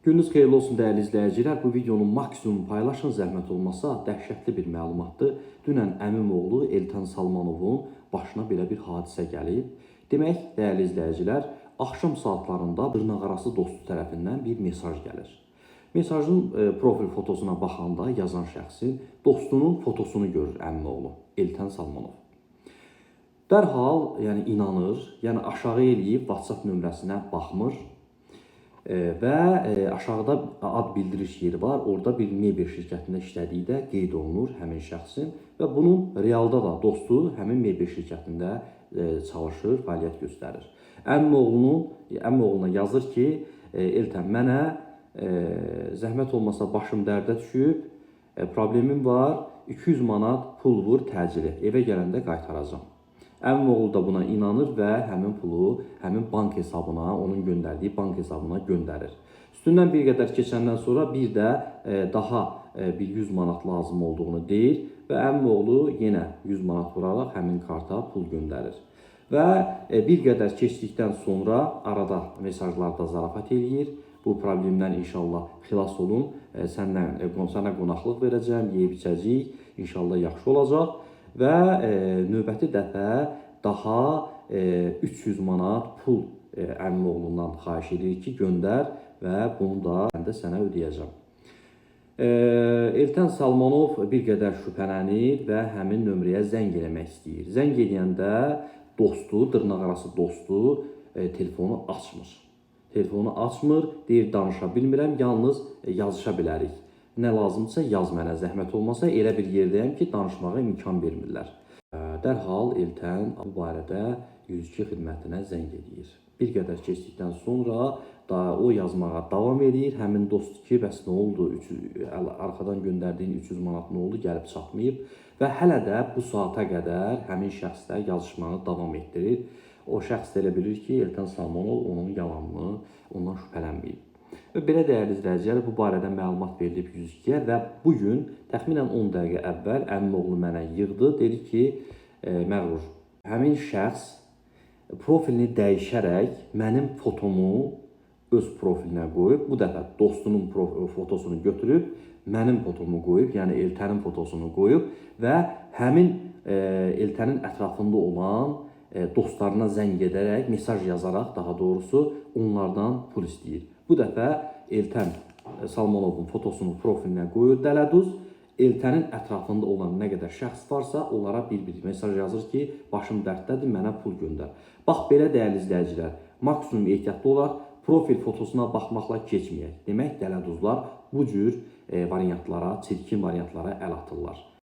Gününüz xeyirli olsun dəyərli izləyicilər. Bu videonu maksimum paylaşın, zəhmət olmasa. Dəhşətli bir məlumatdır. Dünən əmim oğlu Eltan Salmanovun başına belə bir hadisə gəlib. Demək, dəyərli izləyicilər, axşam saatlarında dırnaqarası dostu tərəfindən bir mesaj gəlir. Mesajın profil fotosuna baxanda yazan şəxsin dostunun fotosunu görür əmim oğlu Eltan Salmanov. Dərhal, yəni inanır, yəni aşağı eləyib WhatsApp nömrəsinə baxmır. Və aşağıda ad bildiriş yeri var. Orada bir mebel şirkətində işlədiyi də qeyd olunur həmin şəxsin və bunun realda da dostu həmin mebel şirkətində çalışır, fəaliyyət göstərir. Əmim oğluna yazır ki, Eltan, mənə zəhmət olmasa başım dərdə düşüb, problemim var, 200 manat pul vur təcili, evə gələndə qaytaracağam. Əmim oğlu da buna inanır və həmin pulu həmin bank hesabına, onun göndərdiyi bank hesabına göndərir. Üstündən bir qədər keçəndən sonra bir də daha bir 100 manat lazım olduğunu deyir və əmim oğlu yenə 100 manat vuraraq həmin karta pul göndərir. Və bir qədər keçdikdən sonra arada mesajlarda zarafat eləyir. Bu problemdən inşallah xilas olun, sənə qonaqlıq verəcəm, yeyib içəcəyik, inşallah yaxşı olacaq. Və növbəti dəfə daha 300 manat pul əmim oğlundan xahiş edir ki, göndər və bunu da mən də sənə ödəyəcəm. Eltan Salmanov bir qədər şübhələnir və həmin nömrəyə zəng eləmək istəyir. Zəng eləyəndə dostu, dırnaqarası dostu telefonu açmır. Telefonu açmır, deyir danışa bilmirəm, yalnız yazışa bilərik. Nə lazımdırsa yaz mənə, zəhmət olmasa elə bir yerdəyəm ki, danışmağa imkan vermirlər. Dərhal Eltan bu barədə 102 xidmətinə zəng edir. Bir qədər keçdikdən sonra da o yazmağa davam edir. Həmin dost ki, bəs nə oldu? Arxadan göndərdiyin 300 manat nə oldu? Gəlib çatmayıb. Və hələ də bu saata qədər həmin şəxslə yazışmanı davam etdirir. O şəxs də elə bilir ki, Eltan Salmanov onun yalanını, ondan şübhələnməyib. Və belə dəyərli izləyicilər, bu barədə məlumat verilib 102-yə və bugün təxminən 10 dəqiqə əvvəl əmim oğlu mənə yığdı, dedi ki, məğrur, həmin şəxs profilini dəyişərək mənim fotomu öz profilinə qoyub, bu dəfə dostunun fotosunu götürüb, mənim fotomu qoyub, yəni Eltanın fotosunu qoyub və həmin Eltanın ətrafında olan dostlarına zəng edərək, mesaj yazaraq daha doğrusu onlardan pul istəyir. Bu dəfə Eltan Salmanovun fotosunu profilinə qoyur dələduz. Eltanın ətrafında olan nə qədər şəxs varsa, onlara bir mesaj yazır ki, başım dərddədir, mənə pul göndər. Bax, belə dəyərli izləyicilər, maksimum ehtiyatlı olaraq profil fotosuna baxmaqla keçməyək. Demək, dələduzlar bu cür variantlara, çirkin variantlara əl atırlar.